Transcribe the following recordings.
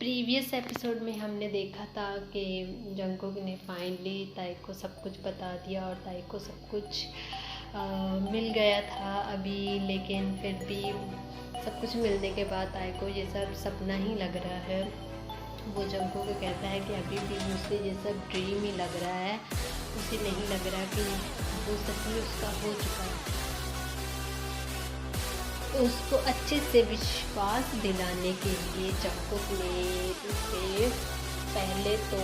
Previous episode में हमने देखा था कि जंगकुक ने फाइनली ताई को सब कुछ बता दिया और ताई को सब कुछ मिल गया था अभी, लेकिन फिर भी सब कुछ मिलने के बाद ताई को ये सब सपना ही लग रहा है। वो जंगकुक को कहता है कि अभी भी उसे ये सब ड्रीम ही लग रहा है, उसे नहीं लग रहा कि वो सच में उसका हो चुका है। उसको अच्छे से विश्वास दिलाने के लिए जंगकुक ने उसे पहले तो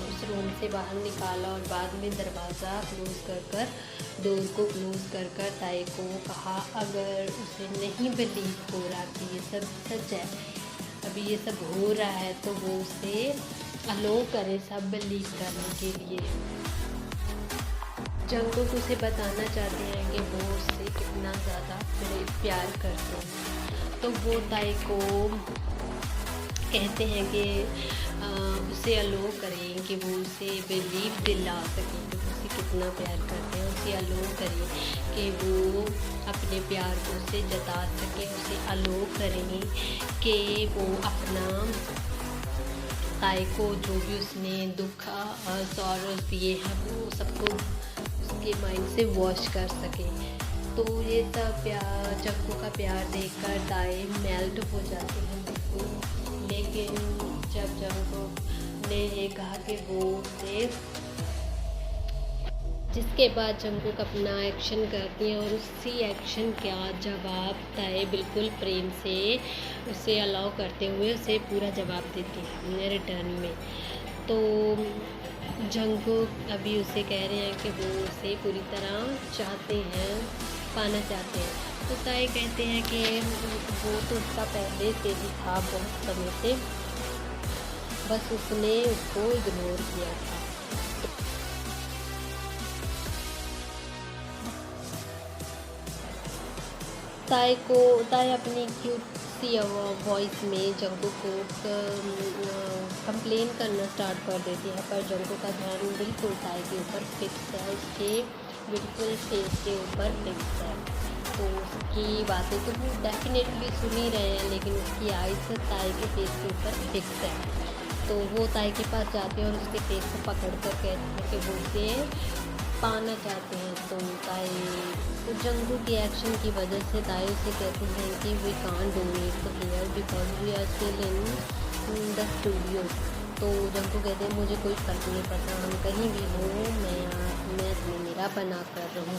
उस रूम से बाहर निकाला और बाद में दरवाज़ा क्लोज कर डोर को क्लोज कर ताई को कहा अगर उसे नहीं बिलीव हो रहा कि ये सब सच है, अभी ये सब हो रहा है, तो वो उसे अलो करे सब बिलीव करने के लिए। जंगकुक उसे बताना चाहते हैं कि वो उससे कितना ज़्यादा प्यार करते हैं, तो वो ताई को कहते हैं कि उसे अलो करें कि वो उसे बिलीव दिला सकें कि वो उसे कितना प्यार करते हैं। उसे अलो करें कि वो अपने प्यार को उसे जता सके, उसे अलो करें कि वो अपना ताई को जो भी उसने दुख सॉरोस दिए हैं वो सबको उसके माइंड से वॉश कर सके। तो ये सब जंगकुक का प्यार देखकर ताई मेल्ट हो जाती है बिल्कुल। लेकिन जब जंगकुक ने ये कहा कि वो उसे, जिसके बाद जंगकुक अपना एक्शन करती है और उसी एक्शन का जवाब ताई बिल्कुल प्रेम से उसे अलाउ करते हुए उसे पूरा जवाब देती है रिटर्न में। तो जंगकुक अभी उसे कह रहे हैं कि वो उसे पूरी तरह चाहते हैं, पाना चाहते हैं। तो ताई कहते हैं कि वो तो उसका पहले से ही था, बहुत समय से, बस उसने उसको इग्नोर किया था। ताई अपनी क्यूट सी वॉइस में जंगकुक को कंप्लेन करना स्टार्ट कर देती है, पर जंगकुक का ध्यान बिल्कुल ताई के ऊपर फिक्स है, उसके बिल्कुल फेस के ऊपर फिक्स है। तो उसकी बातें तो वो डेफिनेटली सुन ही रहे हैं, लेकिन उसकी आइज़ ताई के फेस के ऊपर फिक्स है। तो वो ताई के पास जाते हैं और उसके फेस को पकड़ कर कहते हैं कि वो उसे पाना चाहते हैं। तो जंगकुक के एक्शन की वजह से ताई उसे कहती हैं कि we can't do it here because we are still in the studio. तो जंगकुक कहते हैं मुझे कोई फर्क नहीं पड़ता, हम कहीं भी हो, मैं तुम्हें मेरा बना कर रहूँ।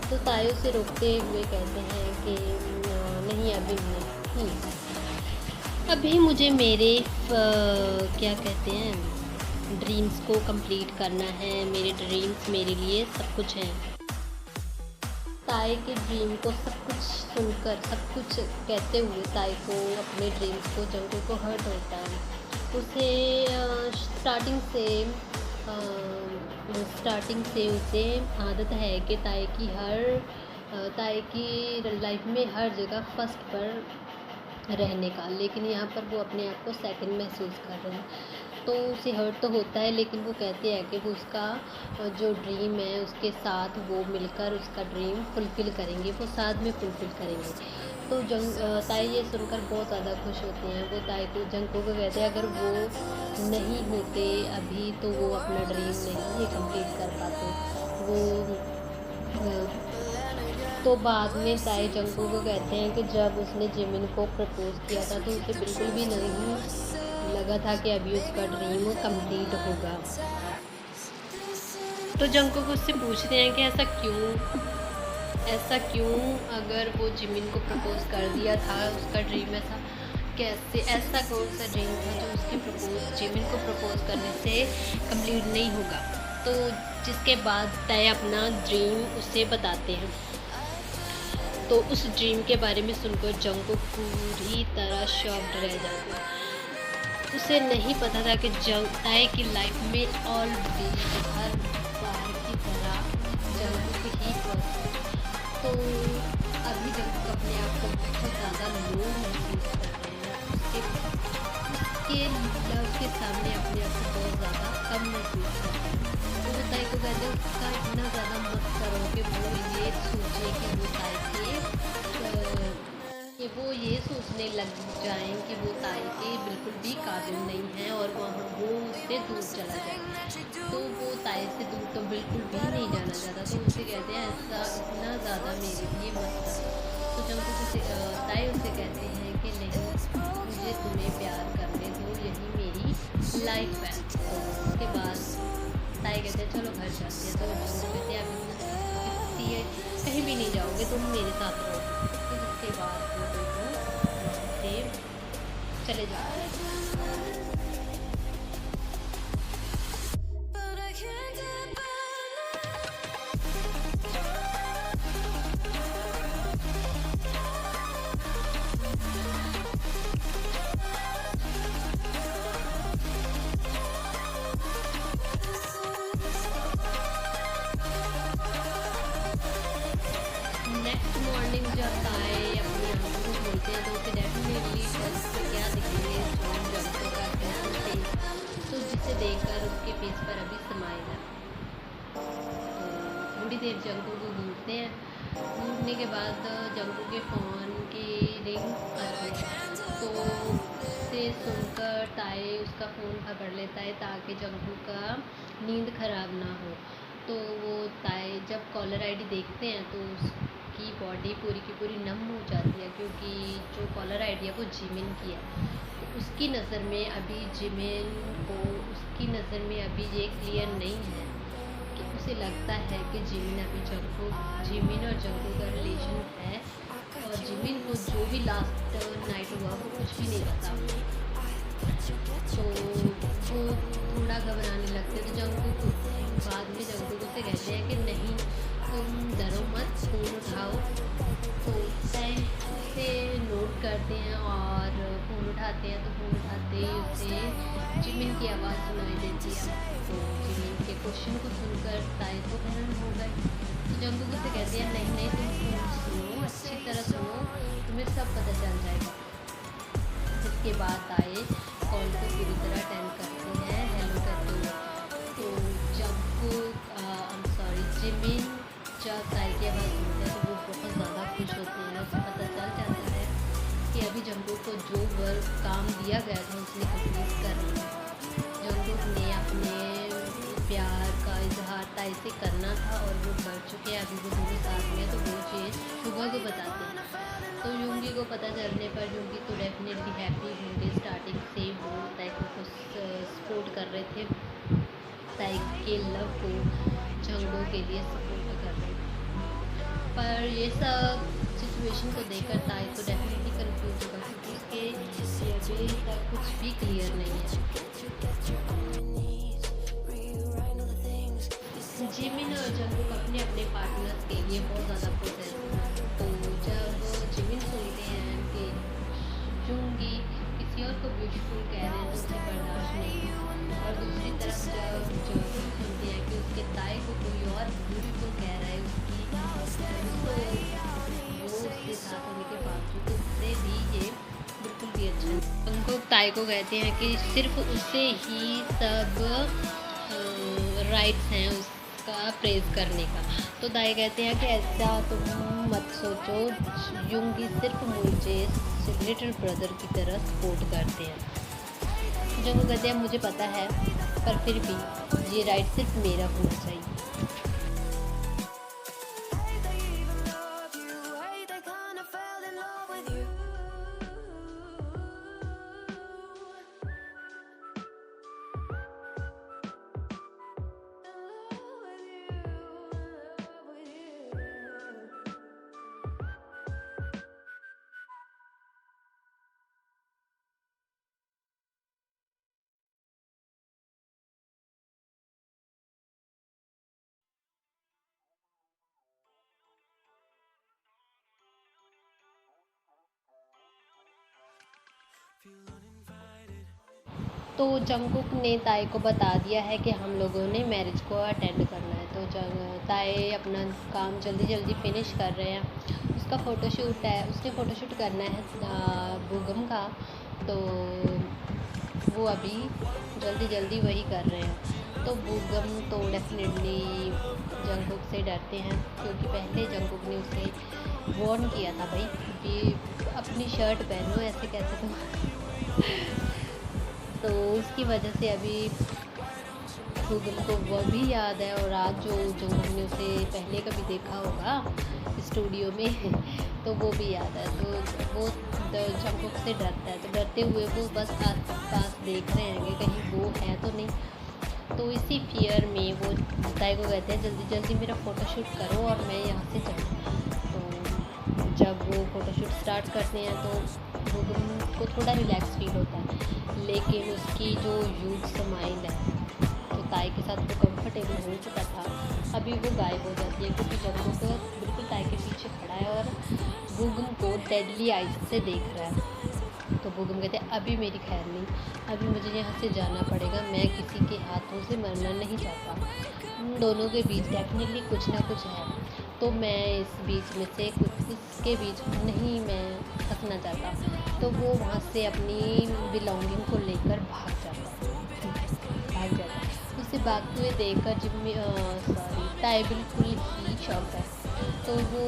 तो ताई उसे रोकते हुए कहते हैं कि नहीं, अभी मुझे मेरे क्या कहते हैं ड्रीम्स को कंप्लीट करना है, मेरे ड्रीम्स मेरे लिए सब कुछ हैं। ताई के ड्रीम को सब कुछ सुनकर, सब कुछ कहते हुए ताई को अपने ड्रीम्स को जंगकुक को हर्ट होता है। उसे स्टार्टिंग से उसे आदत है कि ताई की लाइफ में हर जगह फर्स्ट पर रहने का, लेकिन यहाँ पर वो अपने आप को सेकंड महसूस कर रहे हैं। तो उसे हर्ट तो होता है, लेकिन वो कहते हैं कि वो उसका जो ड्रीम है उसके साथ वो मिलकर उसका ड्रीम फुलफ़िल करेंगे, वो साथ में फुलफ़िल करेंगे। तो ताई ये सुनकर बहुत ज़्यादा खुश होते हैं। वो ताई को जंगकुक को कहते हैं अगर वो नहीं होते अभी तो वो अपना ड्रीम नहीं कंप्लीट कर पाते। तो बाद में ताई जंगकुक को कहते हैं कि जब उसने जिमिन को प्रपोज़ किया था तो उसे बिल्कुल भी नहीं लगा था कि अभी उसका ड्रीम कंप्लीट होगा। तो जंगकुक उससे पूछते हैं कि ऐसा क्यों अगर वो जिमिन को प्रपोज़ कर दिया था, उसका ड्रीम ऐसा कौन सा ड्रीम था जो उसके जिमिन को प्रपोज़ करने से कंप्लीट नहीं होगा। तो जिसके बाद ताई अपना ड्रीम उसे बताते हैं। तो उस ड्रीम के बारे में सुनकर जंगकुक पूरी तरह शॉक्ड रह जाते हैं। उसे नहीं पता था कि ताई की लाइफ में ऑलरेडी हर बार की तरह जंगकुक ही पहुंचा। तो अभी जंगकुक अपने आप को बहुत ज़्यादा लो महसूस कर रहे हैं, उसके सामने अपने आप को बहुत ज़्यादा कम महसूस कर रहे हैं। तो वो ताई को कहते हैं उसका इतना ज़्यादा मत करो कि वो ये सोचे कि वो ताई के कि वो ये सोचने लग जाएं कि वो ताई के बिल्कुल भी काबिल नहीं हैं और वहाँ वो उससे दूर चला जाए। तो वो ताई से दूर तो बिल्कुल भी नहीं जाना चाहता, तो उसे कहते हैं ऐसा इतना ज़्यादा मेरे लिए मत करो। तो जंगकुक उसे ताई उसे कहते हैं कि नहीं, मुझे तुम्हें प्यार करने दो, यही मेरी लाइफ है। तो उसके बाद ताई कहते हैं चलो घर जाते हैं। तो जंगकुक कहते हैं अभी कहीं भी नहीं जाओगे, तुम मेरे साथ रहो। फिर उसके बाद वो दोनों वहाँ से चले जाते हैं। नेक्स्ट मॉर्निंग जब ताई अपनी आंखों को खोलते हैं तो उसे डेफिनेटली फर्स्ट क्या दिखेंगे, जो जंगकुक का हैंडसम फेस, तो जिसे देखकर उसके फेस पर अभी स्माइल है। तो थोड़ी देर जंगकुक को घूरते हैं। घूरने के बाद जंगकुक के फ़ोन की रिंग आती है, तो उसे सुनकर ताई उसका फ़ोन पकड़ लेता है ताकि जंगकुक का नींद ख़राब ना हो। तो वो ताई जब कॉलर आईडी देखते हैं तो उसकी बॉडी पूरी की पूरी नम हो जाती है, क्योंकि जो कॉलर आईडी है वो जिमिन की है। तो उसकी नज़र में अभी जिमिन को उसकी नज़र में अभी ये क्लियर नहीं है कि उसे लगता है कि जिमिन और जंगकुक का रिलेशन है, और जिमिन को जो भी लास्ट नाइट हुआ वो कुछ भी नहीं पता। तो वो थोड़ा घबराने लगते, तो जंगकुक बाद में जंगकुक उसे कहते हैं कि नहीं, तुम डरो मत, फ़ोन उठाओ। तो ताई उसे नोट करते हैं और फ़ोन उठाते हैं, तो फ़ोन उठाते ही उसे जिमिन की आवाज़ सुनाई देती है। तो जिमिन के क्वेश्चन को सुनकर ताई तो हैरान हो गई। तो जंगकुक उसे कहते हैं नहीं नहीं, तुम सुनो, अच्छी तरह सुनो, तुम्हें सब पता चल जाएगा। इसके बाद ताई कॉल को पूरी तरह अटेंड करते हैं हेलो करते हुए। तो जिमिन जब ताई की आवाज़ सुनते हैं तो वो बहुत ज़्यादा खुश होते हैं। उसे पता चल जाता है कि अभी जंगकुक को जो वर्क काम दिया गया था उसने कंप्लीट कर लिया। जंगकुक ने अपने प्यार का इजहार ताई से करना था और वो कर चुके हैं। अभी वो दोनों साथ में, तो वो चीज़ शुभा को बताते हैं। तो युंगी को पता चलने पर युंगी तो डेफिनेटली हैप्पी होंगे। स्टार्टिंग से वो ताई को सपोर्ट कर रहे थे, ताई के लव को जंगकुक के लिए सपोर्ट कर रहे थे। पर ये सब सिचुएशन को देखकर ताई तो डेफिनेटली कंफ्यूज होगा, क्योंकि उसके अभी तक कुछ भी क्लियर नहीं है। जिमिन और जंगकुक अपने अपने पार्टनर्स के लिए बहुत ज़्यादा प्रोसेस हैं। तो जब जिमिन सुनते हैं कि युंगी किसी और को ब्यूटीफुल कह रहे हैं तो उसे बर्दाश्त नहीं, और दूसरी तरफ जब जंगकुक सुनते हैं कि उसके ताई को कोई और ब्यूटीफुल कह रहा है उसकी, तो वो उसके साथ होने के बावजूद उससे भी ये बिल्कुल भी अच्छा नहीं। जंगकुक ताई को कहते हैं कि सिर्फ उसे ही सब राइट्स हैं उसका प्रेज़ करने का। तो ताई कहते हैं कि ऐसा तुम मत सोचो, युंगी सिर्फ मुझे लिटिल ब्रदर की तरह सपोर्ट करते हैं। जंगकुक कहते हैं मुझे पता है, पर फिर भी ये राइट सिर्फ मेरा होना चाहिए। तो जंगकुक ने ताई को बता दिया है कि हम लोगों ने मैरिज को अटेंड करना है। तो ताई अपना काम जल्दी जल्दी फिनिश कर रहे हैं। उसका फ़ोटोशूट है, उसने फ़ोटोशूट करना है बुगम का, तो वो अभी जल्दी जल्दी वही कर रहे हैं। तो बुगम तो डेफिनेटली जंगकुक से डरते हैं, क्योंकि पहले जंगकुक ने उसे वार्न किया था, भाई कि अपनी शर्ट पहनो, ऐसे कैसे तुम तो उसकी वजह से अभी गूगल को वो भी याद है, और आज जो जंगकुक ने उसे पहले कभी देखा होगा स्टूडियो में तो वो भी याद है। तो वो जंगकुक से डरता है, तो डरते हुए वो बस आस पास देख रहे हैं कि कहीं वो है तो नहीं। तो इसी फियर में वो ताई को कहते हैं जल्दी जल्दी मेरा फ़ोटोशूट करो और मैं यहाँ से जाऊँ। तो जब वो फ़ोटोशूट स्टार्ट करते हैं तो गूगल को थोड़ा रिलैक्स फील होता है, लेकिन उसकी जो ह्यूज स्माइल है, जो ताई के साथ वो कंफर्टेबल हो चुका था, अभी वो गायब हो जाती है, क्योंकि जंगकुक बिल्कुल ताई के पीछे खड़ा है और गूगल को डेडली आइज से देख रहा है। तो गूगल कहते हैं अभी मेरी खैर नहीं, अभी मुझे यहाँ से जाना पड़ेगा, मैं किसी के हाथों से मरना नहीं चाहता। उन दोनों के बीच डेफिनेटली कुछ ना कुछ है, तो मैं इस बीच में से कुछ इसके बीच में नहीं मैं फंसना चाहता। तो वो वहाँ से अपनी बिलोंगिंग को लेकर भाग जाता है। उसे भागते हुए देखकर ताई बिल्कुल ही शॉक है। तो वो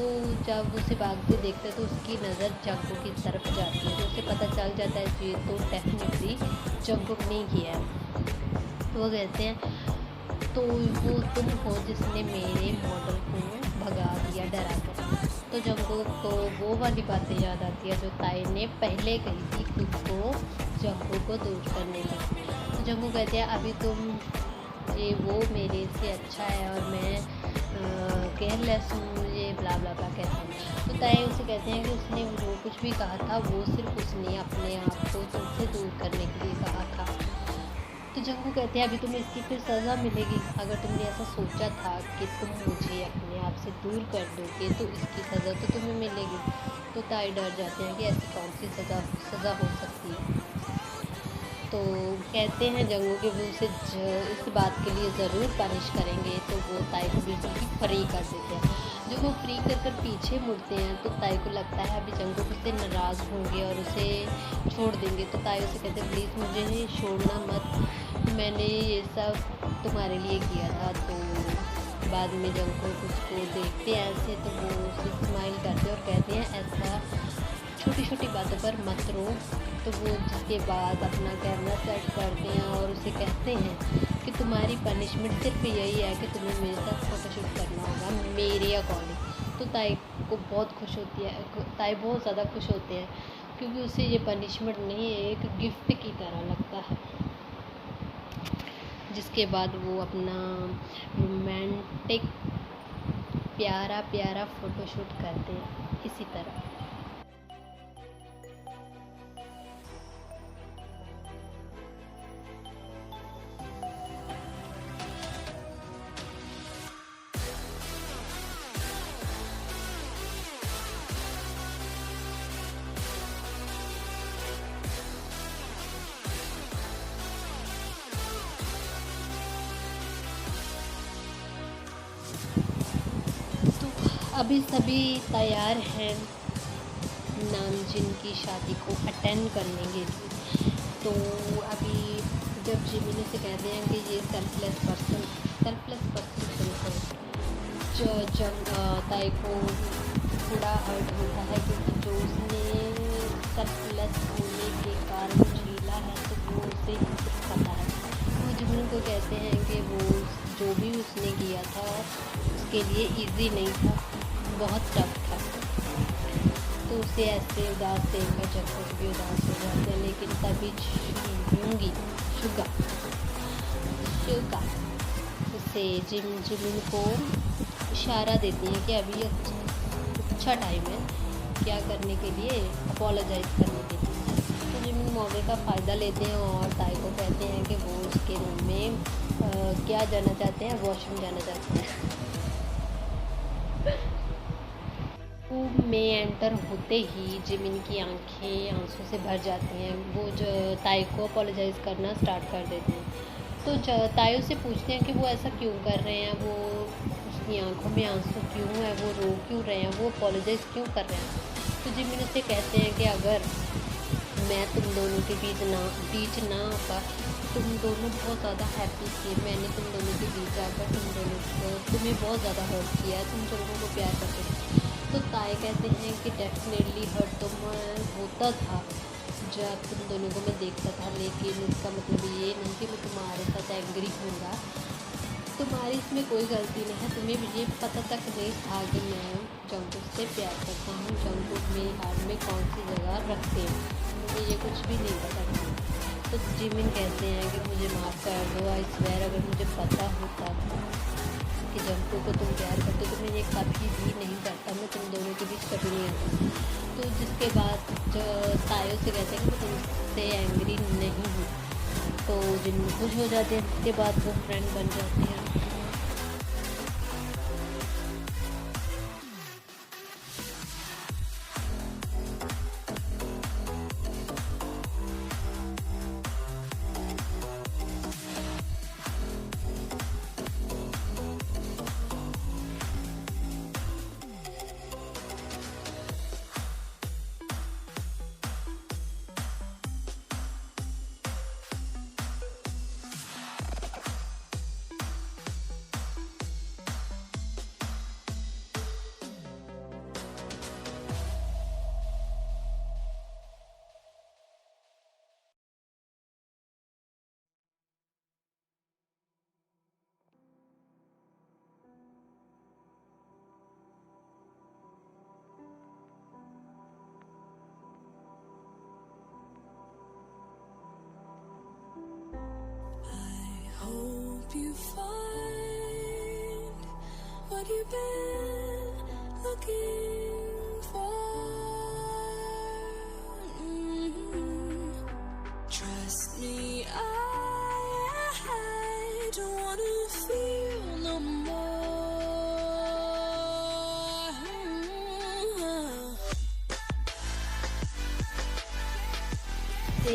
जब उसे भागते देखता है तो उसकी नज़र जंगकुक की तरफ जाती है, तो उसे पता चल जाता है कि ये तो डेफिनेटली जंगकुक ने किया है। तो वो कहते हैं तो वो तुम हो जिसने मेरे मॉडल को भगा दिया डरा कर। तो जंगकुक को वो वाली बातें याद आती है जो ताई ने पहले कही थी खुद को जंगकुक को दूर करने की। तो जंगकुक कहते हैं अभी तुम ये वो मेरे से अच्छा है और मैं केयरलेस हूँ, ये ब्ला ब्ला ब्ला कहते हैं। तो ताई उसे कहते हैं कि उसने जो कुछ भी कहा था वो सिर्फ उसने अपने आप को तुमसे दूर करने के लिए कहा था। तो जंगकुक कहते हैं अभी तुम्हें इसकी फिर सज़ा मिलेगी, अगर तुमने ऐसा सोचा था कि तुम मुझे अपने आप से दूर कर दोगे तो इसकी सज़ा तो तुम्हें मिलेगी। तो ताई डर जाते हैं कि ऐसी कौन सी सज़ा हो सकती है। तो कहते हैं जंगकुक कि वो उसे इस बात के लिए ज़रूर पनिश करेंगे। तो वो ताई को बिल्कुल ही फ्री कर देते हैं। जब वो फ्री कर पीछे मुड़ते हैं तो ताई को लगता है अभी जंगकुक उससे नाराज़ होंगे और उसे छोड़ देंगे। तो ताई उसे कहते हैं प्लीज़ मुझे छोड़ना मत, मैंने ये सब तुम्हारे लिए किया था। तो बाद में जंगकुक उसको देखते हैं ऐसे, तो वो उसे स्माइल करते और कहते हैं ऐसा छोटी छोटी बातों पर मत रो। तो वो जिसके बाद अपना कैमरा सेट करते हैं और उसे कहते हैं कि तुम्हारी पनिशमेंट सिर्फ यही है कि तुम्हें मेरे साथ फ़ोटोशूट करना होगा मेरे अकॉर्डिंग। तो ताई को बहुत खुश होती है, ताई बहुत ज़्यादा खुश होते हैं, क्योंकि उसे ये पनिशमेंट नहीं एक गिफ्ट की तरह लगता है। जिसके बाद वो अपना रोमांटिक प्यारा प्यारा फ़ोटोशूट करते हैं इसी तरह। अभी सभी तैयार हैं नामजिन की शादी को अटेंड करने के लिए। तो अभी जब जिमिन से कहते हैं कि ये सेल्फलेस पर्सन जब ताई को थोड़ा हर्ट होता है, क्योंकि जो उसने सेल्फलेस होने के कारण झेला है तो वो उसे पता है। तो जिमिन को कहते हैं कि वो जो भी उसने किया था उसके लिए इजी नहीं था, बहुत टफ था। तो उसे ऐसे उदास देखकर जंगकुक भी उदास हो जाते हैं, लेकिन तभी शुगा उसे जिमिन को इशारा देती है कि अभी अच्छा टाइम है क्या करने के लिए, अपोलोजाइज़ करने के लिए। तो जिमिन मौके का फ़ायदा लेते हैं और ताई को कहते हैं कि वो उसके रूम में क्या जाना चाहते हैं, वॉशरूम जाना चाहते हैं। रूम में एंटर होते ही जिमिन की आंखें आंसू से भर जाती हैं। वो जो ताई को अपोलोजाइज़ करना स्टार्ट कर देते हैं। तो ताई उससे पूछते हैं कि वो ऐसा क्यों कर रहे हैं, वो उसकी आंखों में आंसू क्यों है, वो रो क्यों रहे हैं, वो अपोलोजाइज़ क्यों कर रहे हैं। तो जिमिन उससे कहते हैं कि अगर मैं तुम दोनों के बीच ना आता तुम दोनों बहुत ज़्यादा हैप्पी थे, मैंने तुम दोनों के बीच आकर तुम्हें बहुत ज़्यादा हर्ट किया है, तुम जंगू को प्यार करते थे। तो ताई कहते हैं कि डेफिनेटली हर्ट तो होता था जब तुम दोनों को मैं देखता था, लेकिन इसका मतलब ये नहीं कि मैं तुम्हारे साथ एंग्री हूँगा, तुम्हारी इसमें कोई गलती नहीं है। तुम्हें भी ये पता तक नहीं था कि मैं जंगकुक से प्यार करता हूँ, जंगकुक मेरे हार्ट में कौन सी जगह रखते हैं, मुझे ये कुछ भी नहीं पता था। तो जिमिन कहते हैं कि मुझे माफ़ कर दो, आई स्वेयर अगर मुझे पता होता कि जंगकुक को तुम प्यार करते तो मैं ये कभी भी नहीं करता, मैं तुम दोनों के बीच कभी नहीं आता। तो जिसके बाद जो तायो से कहते हैं कि मैं तुमसे एंग्री नहीं हूँ, तो जिन खुश हो जाते हैं, इसके बाद वो फ्रेंड बन जाते हैं। You find what you've been looking for. Trust me, I don't wanna feel no more.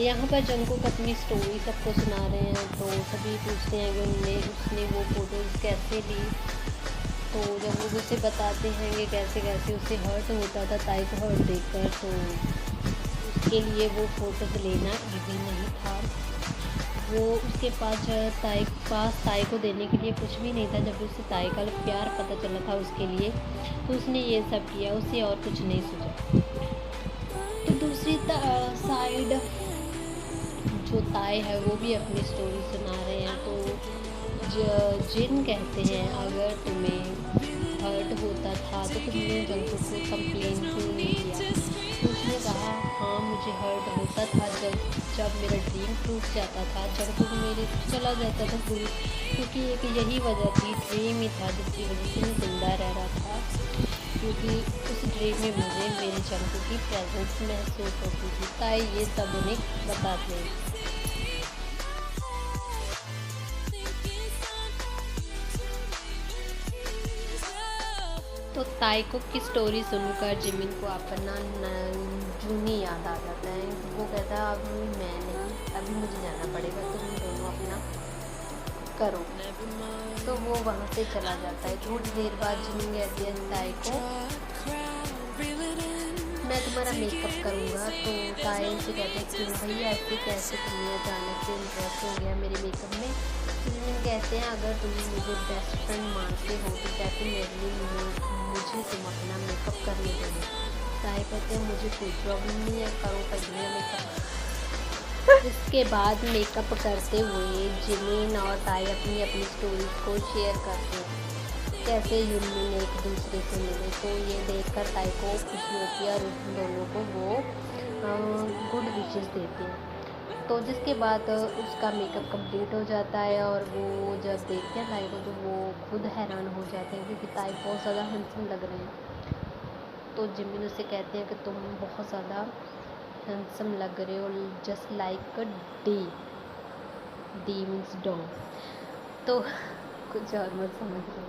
यहाँ पर जंगकुक अपनी स्टोरी सबको सुना रहे हैं, तो सभी पूछते हैं कि उसने वो फ़ोटोज़ कैसे ली। तो जंगकुक उसे बताते हैं कि कैसे कैसे उसे हर्ट होता था ताई को हर्ट देखकर, तो उसके लिए वो फ़ोटोज़ लेना इजी नहीं था। वो उसके पास ताई को देने के लिए कुछ भी नहीं था। जब उसे ताई का प्यार पता चला था उसके लिए, तो उसने ये सब किया, उसे और कुछ नहीं सूझा। तो दूसरी साइड जो ताई है वो भी अपनी स्टोरी सुना रहे हैं। तो जिन कहते हैं अगर तुम्हें हर्ट होता था तो तुमने जंगकुक को कंप्लेन क्यों नहीं किया। तो उसने कहा हाँ मुझे हर्ट होता था जब मेरा ड्रीम टूट जाता था, जंगकुक मेरे चला जाता था दूर, क्योंकि एक यही वजह थी, ड्रीम ही था जिसकी वजह से मैं जिंदा रह रहा था, क्योंकि उस ड्रीम में मुझे मेरे जंगकुक की प्रेजेंस महसूस होती थी। ताई ये सब उन्हें बताते हैं। तो ताईकुक की स्टोरी सुनकर जिमिन को अपना जूनी याद आ जाता है। वो कहता है अभी मैं नहीं, अभी मुझे जाना पड़ेगा, तुम दोनों अपना करो। तो वो वहाँ से चला जाता है। थोड़ी देर बाद जिमिन कहती है ताई को मैं तुम्हारा मेकअप करूँगा। तो ताई से कहते हैं क्यों भैया ऐसे कैसे, तुम्हें अचानक से इंटरेस्ट हो गया मेरे मेकअप में। जिमिन कहते हैं अगर तुम मुझे बेस्ट फ्रेंड मानते हो तो डेफिनेटली मुझे तुम अपना मेकअप करने दोगे। ताई कहते हैं मुझे कोई प्रॉब्लम नहीं है, करो पहले मेकअप। इसके बाद मेकअप करते हुए जिमिन और ताई अपनी अपनी स्टोरीज को शेयर करते हैं, कैसे यूनियन एक दूसरे से मिले। तो ये देखकर ताई को खुशी होती है और उन दोनों को वो गुड विशेस देते हैं। तो जिसके बाद उसका मेकअप कंप्लीट हो जाता है और वो जब देखते हैं ताई को तो वो खुद हैरान हो जाते हैं, क्योंकि ताई बहुत ज़्यादा हैंडसम लग रहे हैं। तो जिमिन उसे कहते हैं कि तुम बहुत ज़्यादा हैंडसम लग रहे हो, जस्ट लाइक अ डी मीन्स डॉग। तो कुछ और मत समझ रहे।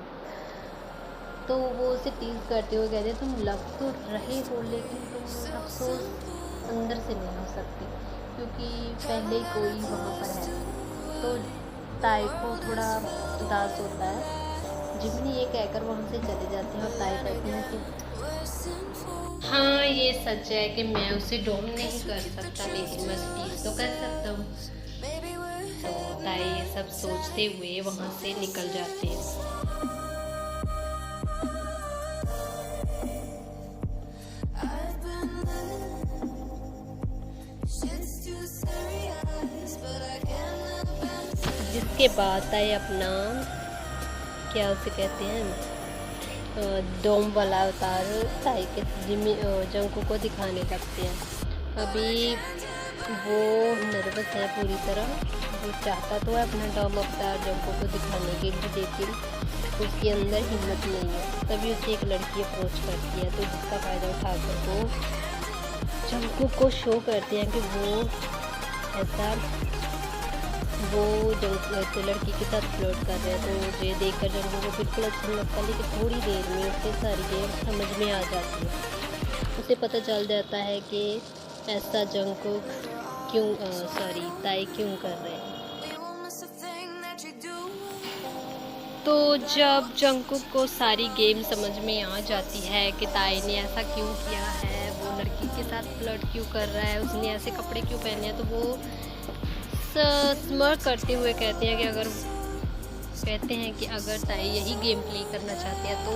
तो वो उसे टीज करते हुए कहते तुम लग तो रहे हो लेकिन तुम अफसोस अंदर से नहीं हो सकते, क्योंकि पहले कोई वहाँ पर है। तो ताई को थोड़ा उदास होता है। जिमिन ये कहकर वहाँ से चले जाते हैं और ताई कहती है कि हाँ ये सच है कि मैं उसे डोम नहीं कर सकता, लेकिन मैं टीज तो कर सकता हूँ। तो ताई ये सब सोचते हुए वहाँ से निकल जाते हैं। I've been living, shit's too serious, but I can't help but जिसके बाद ताई अपना क्या उसे कहते हैं डोम वाला अवतार ताई के जंकू को दिखाने लगते हैं। अभी वो नर्वस है पूरी तरह, वो चाहता तो है अपना डोम अवतार जंकू को दिखाने के लिए, लेकिन उसके अंदर हिम्मत नहीं है। तभी उसे एक लड़की अप्रोच करती है, तो जिसका फ़ायदा उठाकर वो जंकू को शो करते हैं कि वो ऐसा वो तो लड़की के साथ फ्लर्ट कर रहे हैं। तो ये देखकर जंकू को बिल्कुल अच्छा नहीं लगता, लेकिन थोड़ी देर में उसके सारी गेम समझ में आ जाती है। उसे पता चल जाता है कि ऐसा जंकू ताई क्यों कर रहे हैं। we won't miss a thing that you do. तो जब जंकुक को सारी गेम समझ में आ जाती है कि ताई ने ऐसा क्यों किया है, वो लड़की के साथ फ्लर्ट क्यों कर रहा है, उसने ऐसे कपड़े क्यों पहने हैं, तो वो स्मर्क करते हुए कहते हैं कि अगर ताई यही गेम प्ले करना चाहती है तो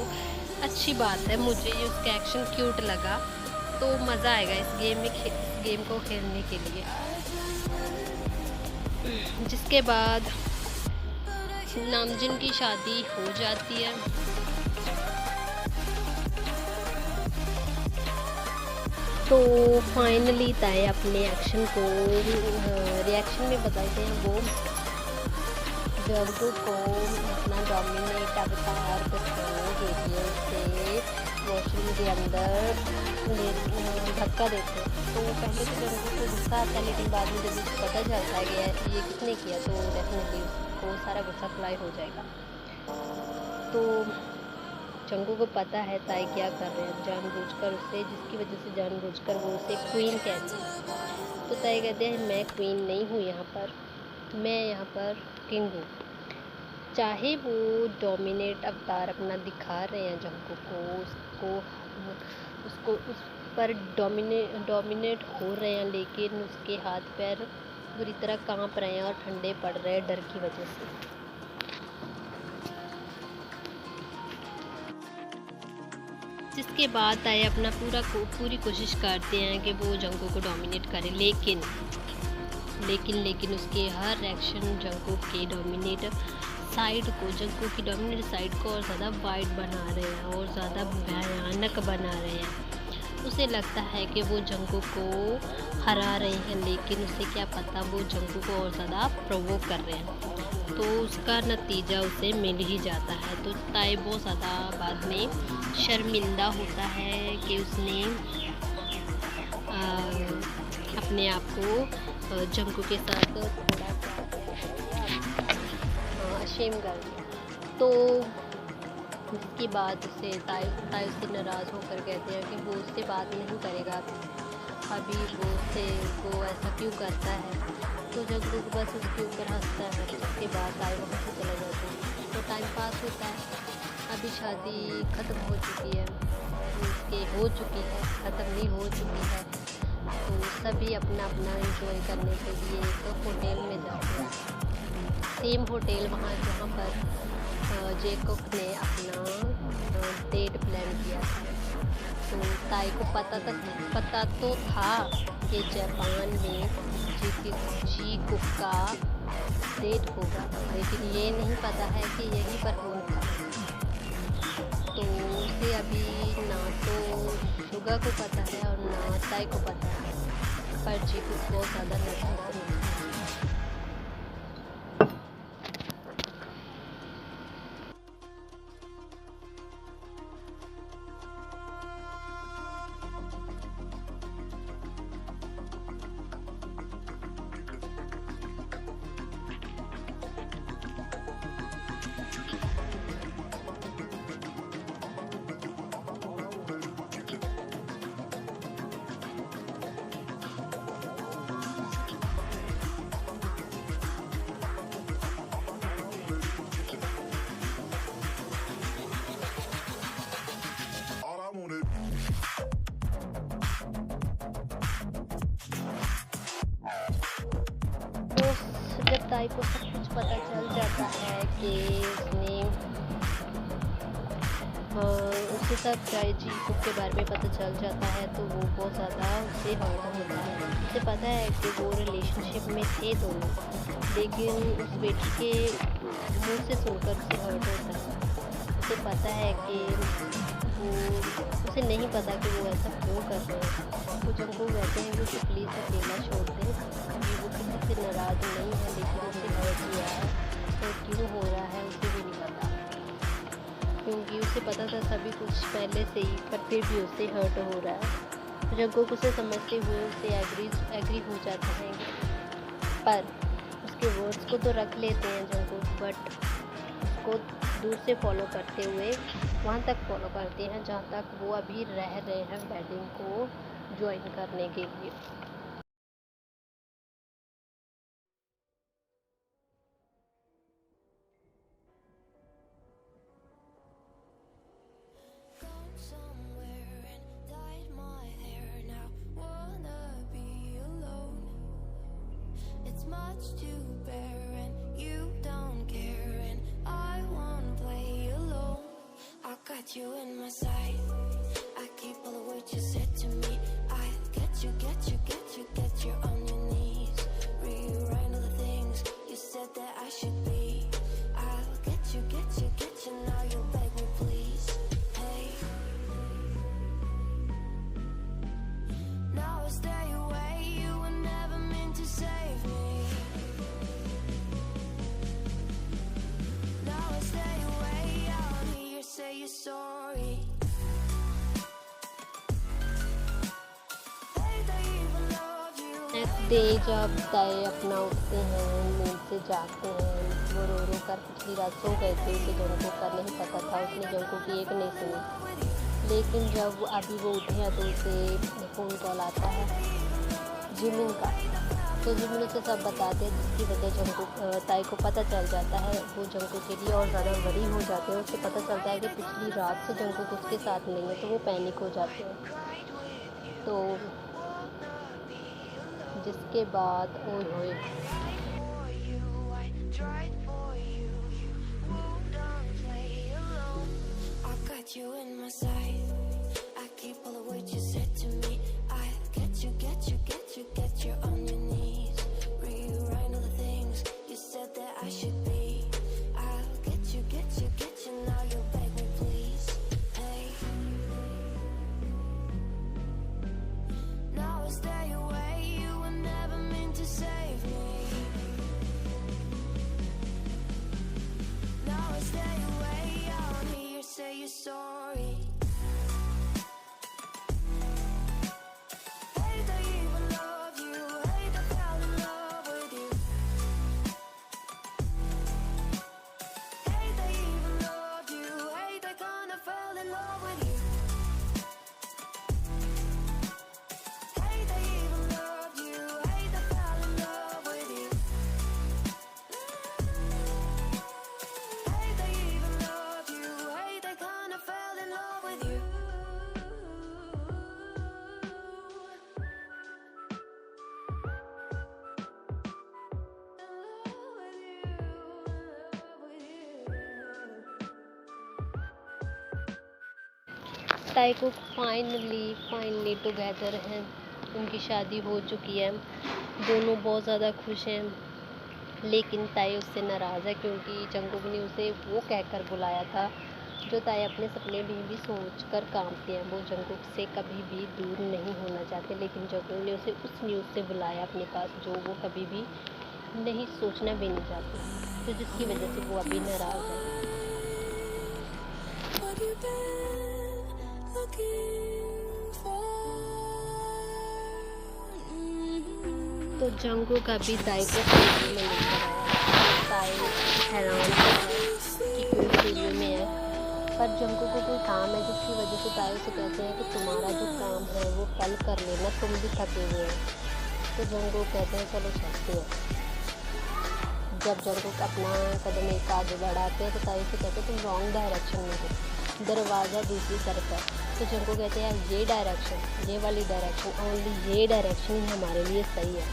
अच्छी बात है, मुझे उसका एक्शन क्यूट लगा, तो मज़ा आएगा इस गेम को खेलने के लिए। जिसके बाद नामजिन की शादी हो जाती है। तो फाइनली ताई अपने एक्शन को रिएक्शन में बताते हैं। वो जंकू को अपना डोमिनेट अवतार दिखाने के लिए उससे वॉशरूम के अंदर धक्का देते हैं। तो पहले तो जंकू को गुस्सा आता है, लेकिन बाद में जब उसको पता चलता है कि ये किसने किया, तो डेफिनेटली उसको सारा गुस्सा फ्लाई हो जाएगा। तो जंकू को पता है ताई क्या कर रहे हैं जानबूझकर उसे, जिसकी वजह से जानबूझकर वो उसे क्वीन कहती है। तो ताई कहते हैं मैं क्वीन नहीं हूँ यहाँ पर, मैं यहाँ पर किंग हूँ। चाहे वो डोमिनेट अवतार अपना दिखा रहे हैं जंकू को, उसको उस पर डोमिनेट हो रहे हैं, लेकिन उसके हाथ पैर बुरी तरह कांप रहे हैं और ठंडे पड़ रहे हैं डर की वजह से। जिसके बाद ताई अपना पूरी कोशिश करते हैं कि वो जंकू को डोमिनेट करें, लेकिन उसके हर एक्शन जंकू के डोमिनेट साइड को और ज़्यादा वाइड बना रहे हैं और ज़्यादा भयानक बना रहे हैं। उसे लगता है कि वो जंकू को हरा रहे हैं, लेकिन उसे क्या पता वो जंकू को और ज़्यादा प्रोवोक कर रहे हैं। तो उसका नतीजा उसे मिल ही जाता है। तो ताई बहुत ज़्यादा बाद में शर्मिंदा होता है कि उसने अपने आप को जंकू के साथ थोड़ा अशेम कर दिया। तो उसके बाद उसे ताई उससे नाराज़ होकर कहते हैं कि वो उससे बात नहीं करेगा अभी वो ऐसा क्यों करता है। तो जंकू बस उसके ऊपर हंसता है। उसके बाद ताई वहाँ से चला जाता है। तो टाइम पास होता है। अभी शादी ख़त्म हो चुकी है, ख़त्म नहीं हो चुकी है। तो सभी अपना एंजॉय करने के लिए एक होटल में जाते हैं, सेम होटल वहाँ जहाँ पर जैकब ने अपना डेट प्लान किया था। तो ताई को पता तो था कि जापान में जी-कुक का डेट होगा, लेकिन ये नहीं पता है कि यहीं पर होगा। तो उसे अभी ना तो शुगा को पता है और ना ताई को पता है, पर जी-कुक बहुत ज़्यादा नर्वस है। जब ताई को सब कुछ पता चल जाता है कि उसके साथ चाहे जीकोब के बारे में पता चल जाता है तो वो बहुत ज़्यादा उससे हर्ट होता है। उसे पता है कि वो रिलेशनशिप में थे दोनों, लेकिन उस बेटी के मुंह से सुनकर उसे हर्ट होता है। उसे पता है कि उसे नहीं पता कि वो ऐसा क्यों कर रहे हैं। वो जंगकुक कहते हैं कि उसे प्लीज़ अकेला छोड़ दें, क्योंकि वो किसी से नाराज़ नहीं है, लेकिन उसे हर्ट किया है तो क्यों हो रहा है उसे भी नहीं पता, क्योंकि उसे पता था सभी कुछ पहले से ही, पर फिर भी उसे हर्ट हो रहा है। जंगकुक उसे समझते हुए उसे एग्री हो जाता है, पर उसके वर्ड्स को तो रख लेते हैं जंगकुक, बट उसको दूर से फॉलो करते हुए वहाँ तक फॉलो करते हैं जहाँ तक वो अभी रह रहे हैं वेडिंग को ज्वाइन करने के लिए। Gone somewhere and dyed my hair now. Wanna be alone. It's much to bear and you don't care and I won't play alone. I got you in my sight. I keep all the words you said to me. I get you on your knees. Rewrite all the things you said that I should be. I'll get you, now you'll beg me please. Hey, now I stay away, you were never meant to save me. Now I stay away, I'll hear you say you're sorry. They don't even love you. Next day जब ताई अपना उठते हैं, नींद से जागते हैं, वो रो रो कर पिछली रात सो गए थे। उसे जंगकुक का नहीं पता था, उसने जंगकुक की एक नहीं सुनी। लेकिन जब अभी वो उठे हैं तो उसे फ़ोन कॉल आता है जिमिन का, तो जिमिन उसे सब बताते हैं, जिसकी वजह जंगकुक ताई को पता चल जाता है। वो जंगकुक के लिए और ज़्यादा वरी हो जाते हैं। उसे पता चलता है कि पिछली रात से जंगकुक उसके साथ नहीं है, तो वो पैनिक हो जाते हैं। तो जिसके बाद ओए होए For you, I tried for you. You moved on, play alone. I got you in my sight. I keep all the words you said to me. I get you on your knees. Rewrite all the things you said that I should be. I'll get you, now you'll beg me please. Hey, now I stay away, you were never meant to save me. Now I stay away, I'll hear you say you're sorry. Hey, they even love you. Hey, they fell in love with you. Hey, they even love you. Hey, they kinda fell in love with you. Hey, they even love you. Hey, they fell in love with you. Hey, they even love you. Hey, they kinda fell in love with you. ताइकुक finally together हैं। उनकी शादी हो चुकी है, दोनों बहुत ज़्यादा खुश हैं। लेकिन ताई उससे नाराज़ है, क्योंकि जंगकुक ने उसे वो कहकर बुलाया था जो ताई अपने सपने में भी सोच कर कामते हैं। वो जंगकुक से कभी भी दूर नहीं होना चाहते, लेकिन जंगकुक ने उसे उस न्यूज़ से बुलाया अपने पास जो वो कभी भी नहीं सोचना भी नहीं चाहते, तो जिसकी वजह से वो अभी नाराज़ है। What you been looking for? तो जंगकुक अभी ताई को स्टूडियो में लेकर आया। ताई हैरान है कि क्यों स्टूडियो में है, पर जंगकुक को कोई काम है, जिसकी वजह से ताई उसे कहते हैं कि तुम्हारा जो काम है वो कल कर लेना, तुम भी थके हुए हो। तो जंगकुक कहते हैं चलो चलते हैं। जब जंगकुक अपना कदम एक आगे बढ़ाते हैं तो ताई से कहते हैं तुम रॉन्ग डायरेक्शन में हो, दरवाज़ा दूसरी तरफ है। तो जंगकुक कहते हैं ये डायरेक्शन, ये वाली डायरेक्शन, ओनली ये डायरेक्शन ही हमारे लिए सही है।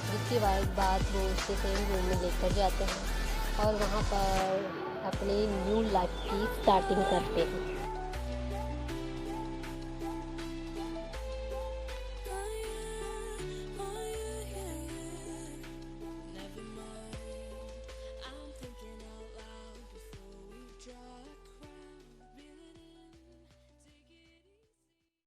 जिसके बाद वो उसके सेम रूम में लेकर जाते हैं। और वहाँ पर अपने न्यू लाइफ की स्टार्टिंग करते हैं। Never mind, I'm thinking out loud before we drive.